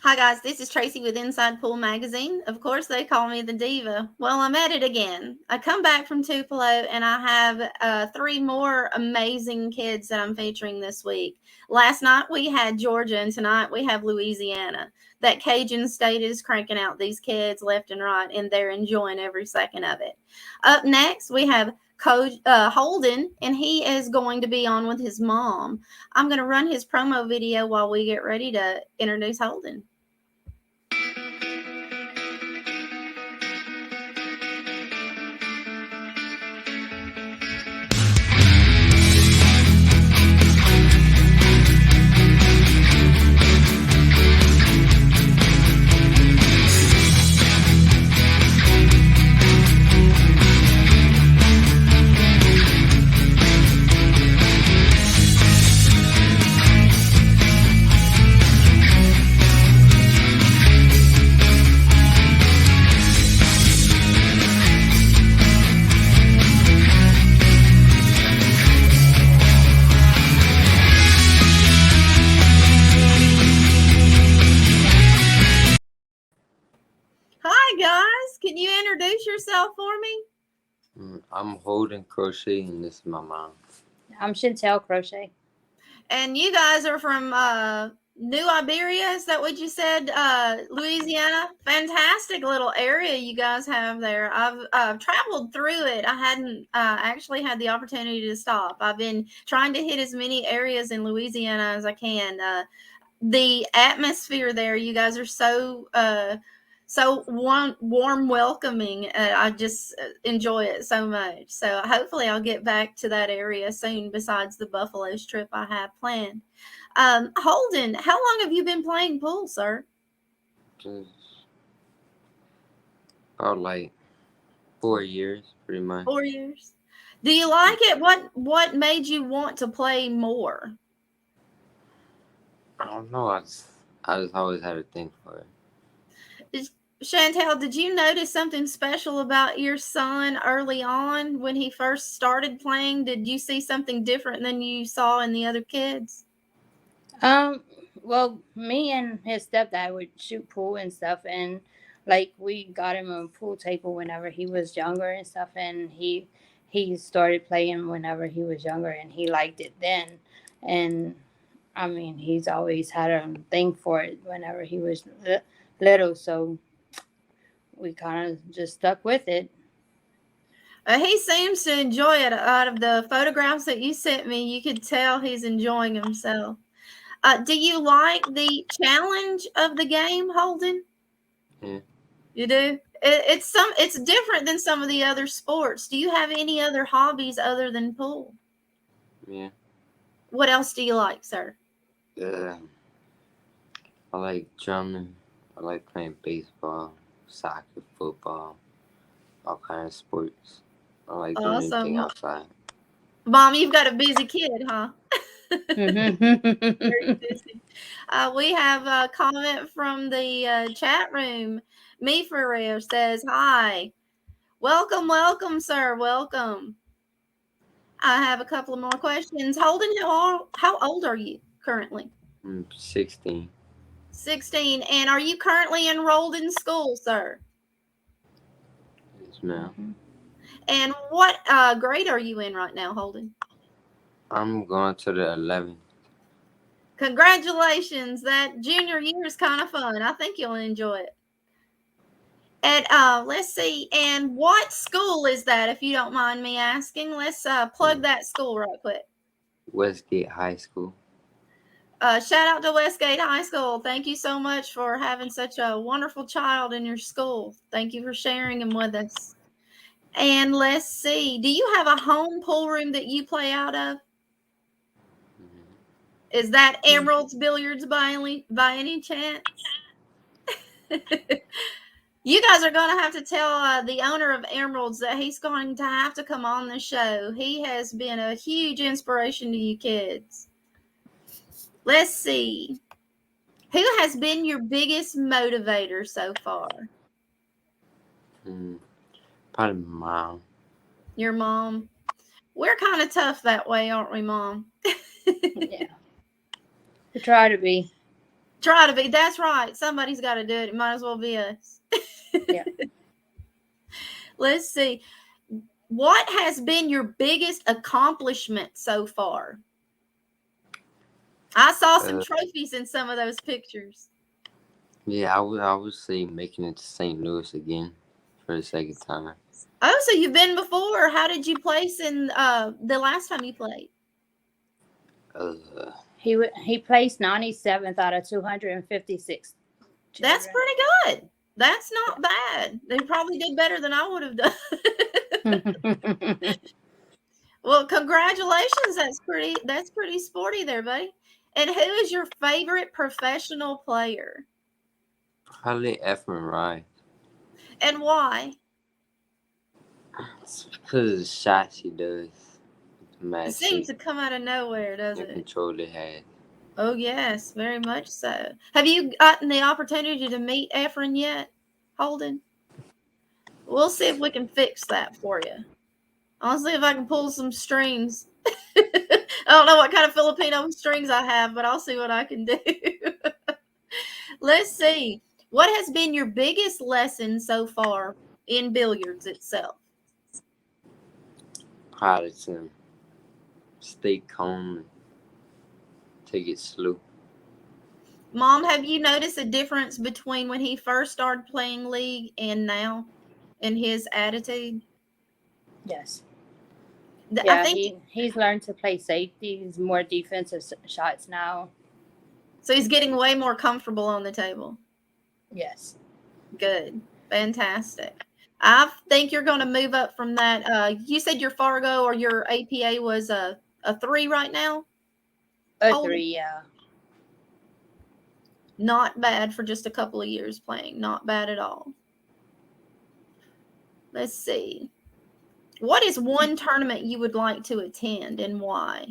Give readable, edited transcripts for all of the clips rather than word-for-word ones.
Hi guys, this is Tracy with Inside Pool Magazine. Of course, they call me the diva. Well, I'm at it again. I come back from Tupelo and I have three more amazing kids that I'm featuring this week. Last night we had Georgia and tonight we have Louisiana. That Cajun state is cranking out these kids left and right and they're enjoying every second of it. Up next, we have Holden, and he is going to be on with his mom. I'm going to run his promo video while we get ready to introduce Holden. Hi, guys. Can you introduce yourself for me? I'm Holdan Crochet, and this is my mom. I'm Chantel Crochet. And you guys are from New Iberia. Is that what you said? Louisiana. Fantastic little area you guys have there. I've traveled through it. I hadn't actually had the opportunity to stop. I've been trying to hit as many areas in Louisiana as I can. The atmosphere there, you guys are so warm, welcoming. I just enjoy it so much. So hopefully I'll get back to that area soon. Besides the Buffaloes trip I have planned. Holden, how long have you been playing pool, sir? Just about like 4 years, pretty much. 4 years. Do you like it? What made you want to play more? I don't know. I just always had a thing for it. Chantel, did you notice something special about your son early on when he first started playing? Did you see something different than you saw in the other kids? Well, me and his stepdad would shoot pool and stuff, and like we got him a pool table whenever he was younger and stuff, and he started playing whenever he was younger, and he liked it then, and I mean he's always had a thing for it whenever he was little, so we kind of just stuck with it. He seems to enjoy it. Out of the photographs that you sent me, you could tell he's enjoying himself. Do you like the challenge of the game, Holden? Yeah. You do? It's different than some of the other sports. Do you have any other hobbies other than pool? Yeah. What else do you like, sir? I like drumming. I like playing baseball, soccer, football, all kinds of sports. I like doing anything Awesome. outside. Mom, you've got a busy kid, huh? Very Mhm. busy. We have a comment from the chat room. Me for real says, hi. Welcome, welcome, sir. Welcome. I have a couple of more questions. Holden, how old are you currently? I'm 16. 16. And are you currently enrolled in school, sir? Yes, ma'am. And what grade are you in right now, Holden? I'm going to the 11th. Congratulations. That junior year is kind of fun. I think you'll enjoy it. And let's see. And what school is that, if you don't mind me asking? Let's plug that school right quick. Westgate High School. Shout out to Westgate High School. Thank you so much for having such a wonderful child in your school. Thank you for sharing him with us. And let's see. Do you have a home pool room that you play out of? Is that Emerald's Billiards by any chance? You guys are going to have to tell the owner of Emerald's that he's going to have to come on the show. He has been a huge inspiration to you kids. Let's see. Who has been your biggest motivator so far? Probably my mom. Your mom? We're kind of tough that way, aren't we, Mom? Yeah, we try to be. Try to be. That's right. Somebody's got to do it. It might as well be us. Yeah. Let's see. What has been your biggest accomplishment so far? I saw some trophies in some of those pictures. Yeah, I would say making it to St. Louis again for the second time. Oh, so you've been before. How did you place in the last time you played? He placed 97th out of 256. That's pretty good. That's not bad. They probably did better than I would have done. Well, congratulations. That's pretty sporty there, buddy. And who is your favorite professional player? Probably Efren Rye. And why? It's because of the shots he does. It seems to come out of nowhere, doesn't the it? control they had. Oh, yes, very much so. Have you gotten the opportunity to meet Efren yet, Holden? We'll see if we can fix that for you. I'll see if I can pull some strings. I don't know what kind of Filipino strings I have, but I'll see what I can do. Let's see. What has been your biggest lesson so far in billiards itself? How to stay calm and take it slow. Mom, have you noticed a difference between when he first started playing league and now in his attitude? Yes. I Yeah, think he's learned to play safety. He's more defensive shots now. so. He's getting way more comfortable on the table. Yes. Good. Fantastic. I think you're going to move up from that. You said your Fargo or your APA was a 3 right now? A 3, yeah. Not bad for just a couple of years playing. Not bad at all. Let's see. What is one tournament you would like to attend and why?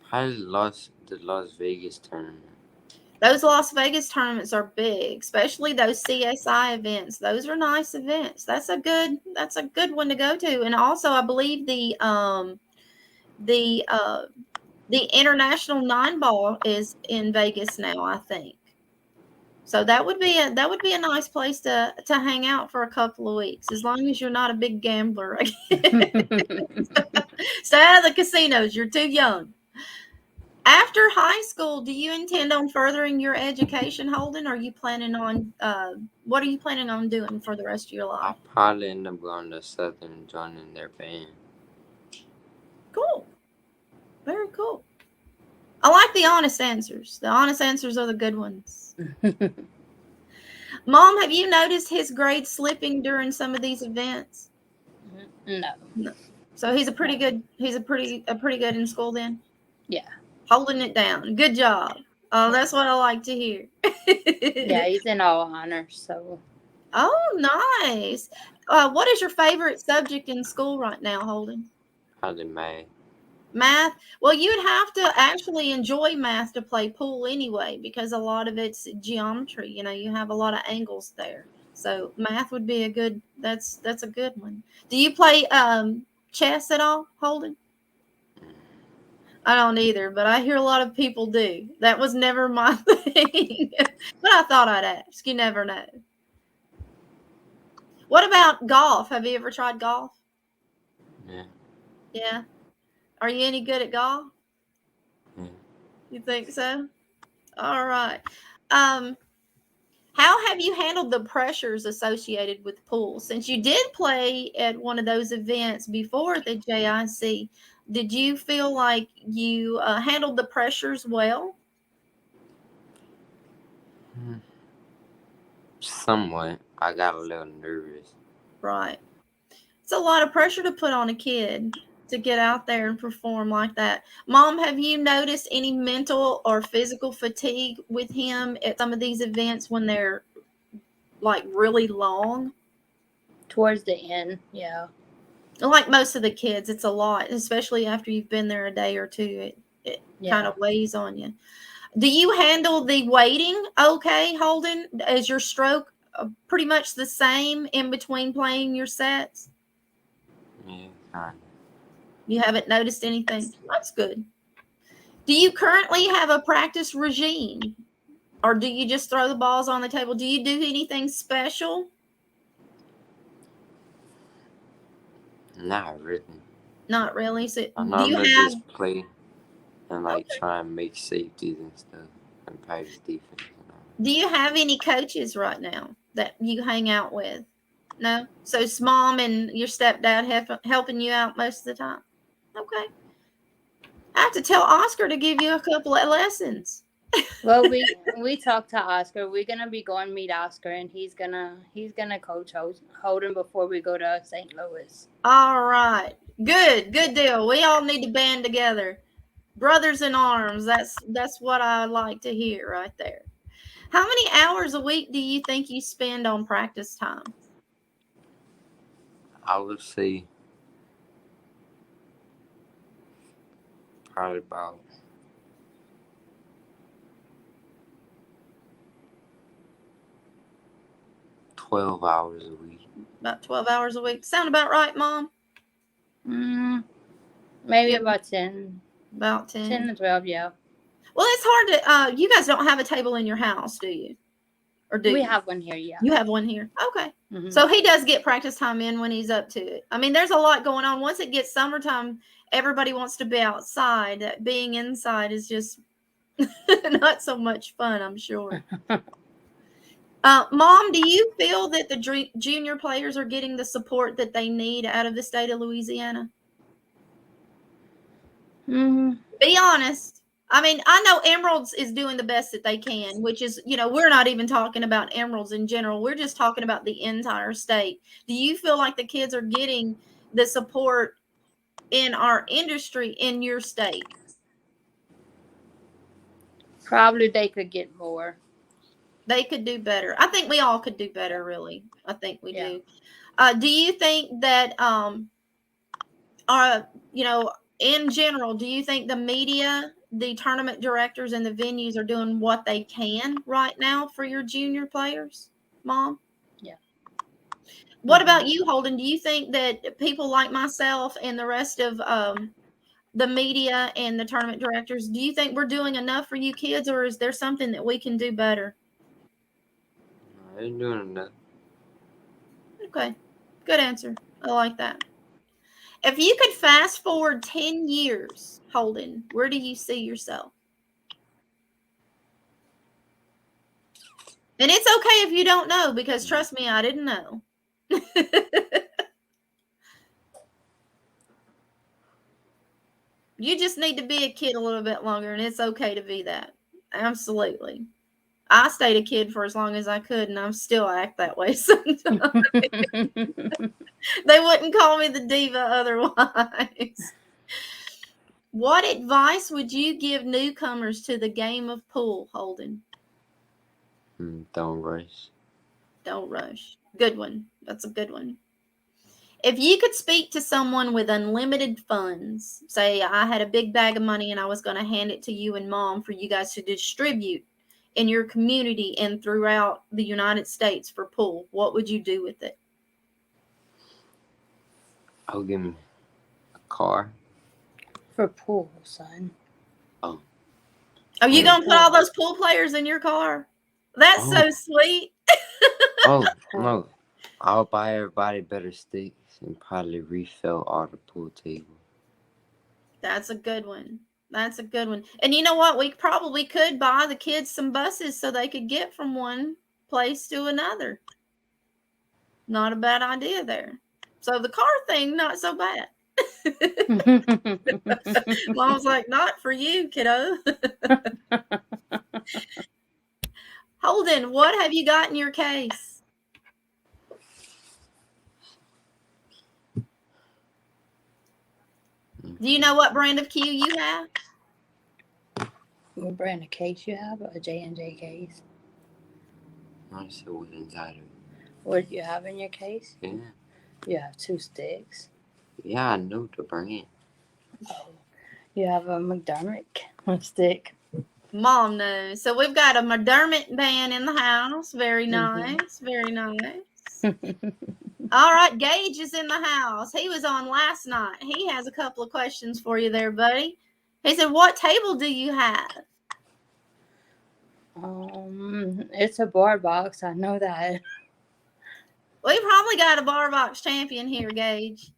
Probably the Las Vegas tournament. Those Las Vegas tournaments are big, especially those CSI events. Those are nice events. That's a good one to go to. And also, I believe the International Nine Ball is in Vegas now, I think. So that would be a nice place to hang out for a couple of weeks, as long as you're not a big gambler. Stay out of the casinos. You're too young. After high school, do you intend on furthering your education, Holden? Or are you planning on what are you planning on doing for the rest of your life? I'll probably end up going to Southern and joining their band. Cool. Very cool. I like the honest answers. The honest answers are the good ones. Mom, have you noticed his grade slipping during some of these events? No. So he's pretty good good in school then? Yeah. Holding it down. Good job. Oh, that's what I like to hear. Yeah, he's in all honors, so. Oh, nice. What is your favorite subject in school right now, Holden? Probably math. Math? Well, you'd have to actually enjoy math to play pool anyway, because a lot of it's geometry. You have a lot of angles there. So math would be that's a good one. Do you play chess at all, Holden? I don't either, but I hear a lot of people do. That was never my thing. But I thought I'd ask. You never know. What about golf? Have you ever tried golf? Yeah. Yeah. Are you any good at golf? Yeah. You think so? All right. How have you handled the pressures associated with pool? Since you did play at one of those events before the JIC, did you feel like you handled the pressures well? Somewhat. I got a little nervous. Right. It's a lot of pressure to put on a kid to get out there and perform like that. Mom, have you noticed any mental or physical fatigue with him at some of these events when they're like really long? Towards the end, yeah. Like most of the kids, it's a lot, especially after you've been there a day or two. It kind of weighs on you. Do you handle the waiting okay, Holden? Is your stroke pretty much the same in between playing your sets? Yeah, kind You haven't noticed anything? That's good. Do you currently have a practice regime? Or do you just throw the balls on the table? Do you do anything special? Not really. Not really. So I do you normally have just play and like okay. try and make safeties and stuff and practice defense. Do you have any coaches right now that you hang out with? No? So it's mom and your stepdad helping you out most of the time? Okay. I have to tell Oscar to give you a couple of lessons. Well, we talked to Oscar. We're gonna be going meet Oscar, and he's gonna coach Holden before we go to St. Louis. All right. Good deal. We all need to band together. Brothers in arms. That's what I like to hear right there. How many hours a week do you think you spend on practice time? I would say probably about 12 hours a week. About 12 hours a week. Sound about right, Mom? Maybe Yeah. about 10. About 10. 10 to 12, yeah. Well, it's hard to, you guys don't have a table in your house, do you? Or do We you? have one here, yeah. You have one here. Okay. Mm-hmm. So he does get practice time in when he's up to it. I mean, there's a lot going on. Once it gets summertime, everybody wants to be outside. Being inside is just not so much fun, I'm sure. Mom, do you feel that the junior players are getting the support that they need out of the state of Louisiana? Be honest. I mean, I know Emeralds is doing the best that they can, which is, we're not even talking about Emeralds in general. We're just talking about the entire state. Do you feel like the kids are getting the support in our industry in your state? Probably they could get more. They could do better. I think we all could do better, really. I think we do. Do you think that, in general, do you think the media, the tournament directors, and the venues are doing what they can right now for your junior players, Mom? Yeah. What about you, Holden? Do you think that people like myself and the rest of the media and the tournament directors, do you think we're doing enough for you kids, or is there something that we can do better? They're doing enough. Okay. Good answer. I like that. If you could fast forward 10 years, Holden, where do you see yourself? And it's okay if you don't know, because trust me, I didn't know. You just need to be a kid a little bit longer, and it's okay to be that. Absolutely. I stayed a kid for as long as I could, and I still act that way sometimes. They wouldn't call me the diva otherwise. What advice would you give newcomers to the game of pool, Holden? Don't rush. Don't rush. Good one. That's a good one. If you could speak to someone with unlimited funds, say I had a big bag of money and I was going to hand it to you and Mom for you guys to distribute in your community and throughout the United States for pool, what would you do with it? I'll give me a car. For pool, son. Oh. Are you going to put all those pool players in your car? That's so sweet. Oh, no. I'll buy everybody better sticks and probably refill all the pool table. That's a good one. That's a good one. And you know what? We probably could buy the kids some buses so they could get from one place to another. Not a bad idea there. So the car thing, not so bad. Mom's like, not for you, kiddo. Holden, what have you got in your case? Do you know what brand of cue you have? What brand of case you have? A J&J case? I said what's inside of it. What do you have in your case? Yeah. You have 2 sticks. Yeah, I know the brand. Oh, you have a McDermott stick. Mom knows. So we've got a McDermott band in the house. Very nice. Very nice. All right, Gage is in the house. He was on last night. He has a couple of questions for you there, buddy. He said, what table do you have? It's a bar box. I know that. We probably got a bar box champion here, Gage.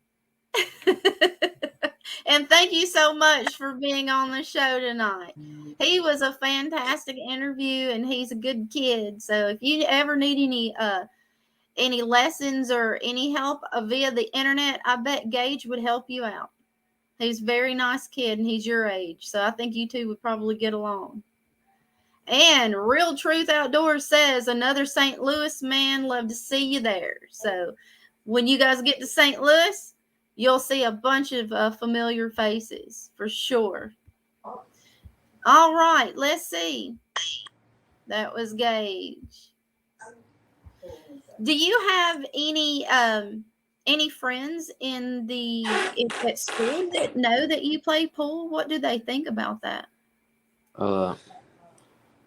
And thank you so much for being on the show tonight. He was a fantastic interview, and he's a good kid. So if you ever need any lessons or any help via the internet, I bet Gage would help you out. He's a very nice kid, and he's your age. So I think you two would probably get along. And Real Truth Outdoors says, another St. Louis man, love to see you there. So when you guys get to St. Louis, you'll see a bunch of familiar faces for sure. All right, let's see. That was Gage. Do you have any friends at school that know that you play pool? What do they think about that?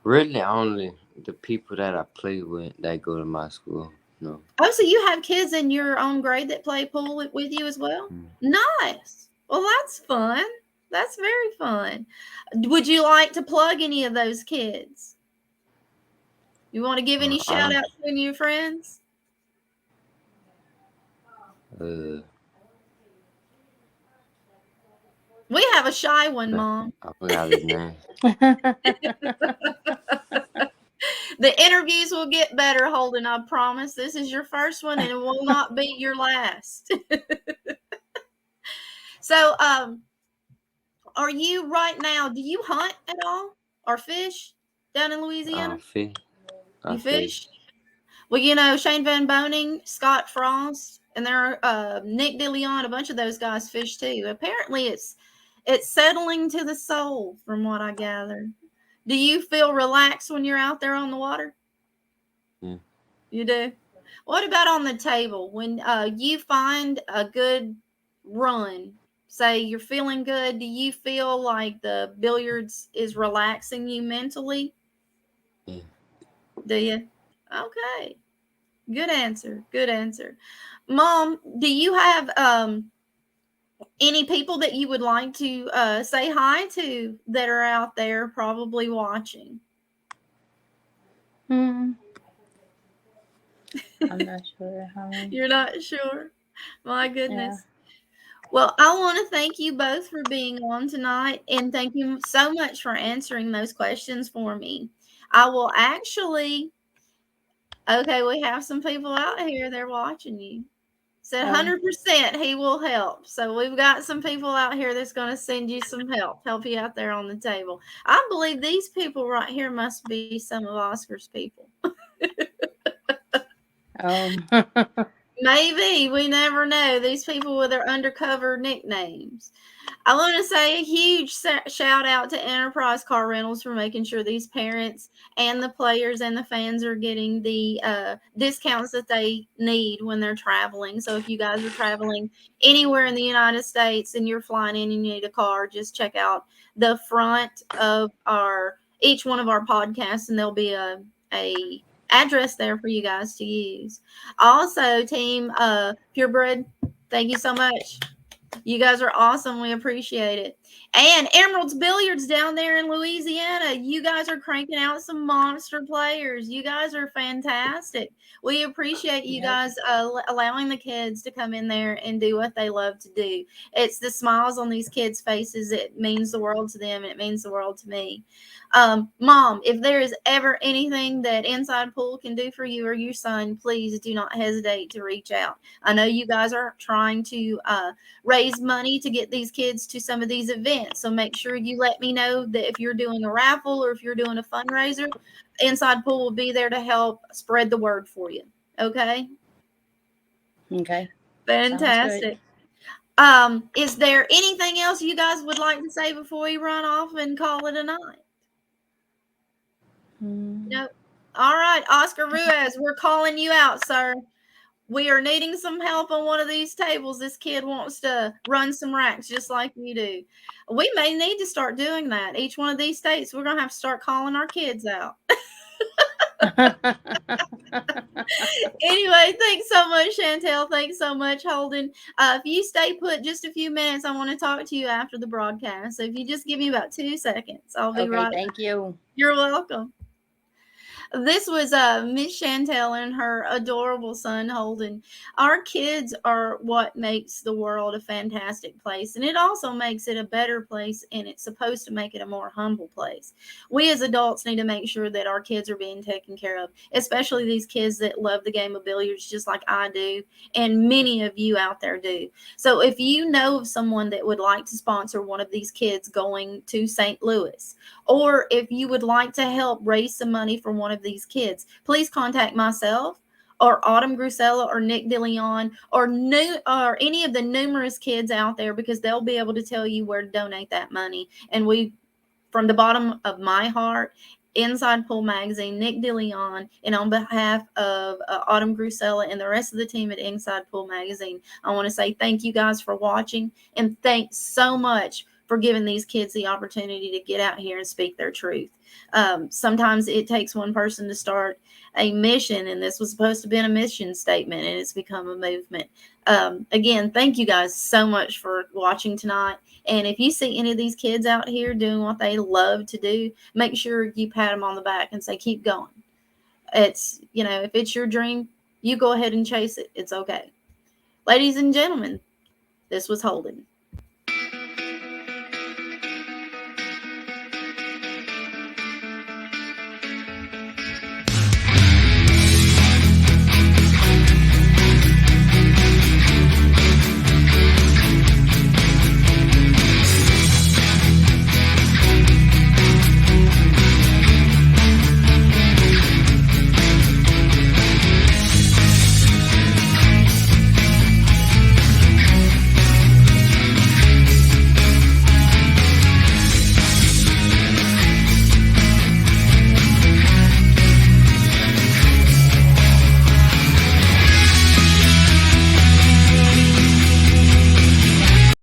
Really, only the people that I play with that go to my school. No. Oh, so you have kids in your own grade that play pool with you as well? Nice. Well, that's fun. That's very fun. Would you like to plug any of those kids? You want to give any shout outs to any of your friends? We have a shy one, Mom. I forgot his name. The interviews will get better, Holden, I promise. This is your first one, and it will not be your last. So, are you right now, do you hunt at all or fish down in Louisiana? Fish. You fish? Well, you know, Shane Van Boning, Scott Frost, and there are Nick DeLeon, a bunch of those guys fish too. Apparently it's settling to the soul from what I gather. Do you feel relaxed when you're out there on the water? Yeah. You do? What about on the table? When you find a good run, say you're feeling good, do you feel like the billiards is relaxing you mentally? Yeah. Do you? Okay. Good answer. Good answer. Mom, do you have any people that you would like to say hi to that are out there probably watching? I'm not sure how many. You're not sure? My goodness. Yeah. Well, I want to thank you both for being on tonight, and thank you so much for answering those questions for me. I will actually, okay, we have some people out here, they're watching you. Said 100% he will help. So we've got some people out here that's going to send you some help you out there on the table. I believe these people right here must be some of Oscar's people. Maybe. We never know. These people with their undercover nicknames. I want to say a huge shout out to Enterprise Car Rentals for making sure these parents and the players and the fans are getting the discounts that they need when they're traveling. So if you guys are traveling anywhere in the United States and you're flying in and you need a car, just check out the front of each one of our podcasts, and there'll be a address there for you guys to use. Also, Team Purebred, thank you so much. You guys are awesome. We appreciate it. And Emerald's Billiards down there in Louisiana. You guys are cranking out some monster players. You guys are fantastic. We appreciate you guys allowing the kids to come in there and do what they love to do. It's the smiles on these kids' faces. It means the world to them, and it means the world to me. Mom, if there is ever anything that Inside Pool can do for you or your son, please do not hesitate to reach out. I know you guys are trying to raise money to get these kids to some of these events. So make sure you let me know that if you're doing a raffle or if you're doing a fundraiser, Inside Pool will be there to help spread the word for you. Okay? Okay. Fantastic. Is there anything else you guys would like to say before we run off and call it a night? Nope. All right, Oscar Ruiz, we're calling you out, sir. We are needing some help on one of these tables. This kid wants to run some racks just like you do. We may need to start doing that. Each one of these states, we're going to have to start calling our kids out. Anyway, thanks so much, Chantel. Thanks so much, Holden. If you stay put just a few minutes, I want to talk to you after the broadcast. So if you just give me about 2 seconds, I'll be Okay, right back. thank you. You're welcome. This was Miss Chantel and her adorable son Holden. Our kids are what makes the world a fantastic place, and it also makes it a better place, and it's supposed to make it a more humble place. We as adults need to make sure that our kids are being taken care of, especially these kids that love the game of billiards just like I do, and many of you out there do. So if you know of someone that would like to sponsor one of these kids going to St. Louis, or if you would like to help raise some money for one of these kids, please contact myself or Autumn Grusella or Nick DeLeon or any of the numerous kids out there, because they'll be able to tell you where to donate that money. And we, from the bottom of my heart, Inside Pool Magazine, Nick DeLeon, and on behalf of Autumn Grusella and the rest of the team at Inside Pool Magazine, I want to say thank you guys for watching, and thanks so much for giving these kids the opportunity to get out here and speak their truth. Sometimes it takes one person to start a mission, and this was supposed to have been a mission statement, and it's become a movement. Again, thank you guys so much for watching tonight. And if you see any of these kids out here doing what they love to do, make sure you pat them on the back and say, keep going. It's, if it's your dream, you go ahead and chase it. It's okay. Ladies and gentlemen, this was Holden.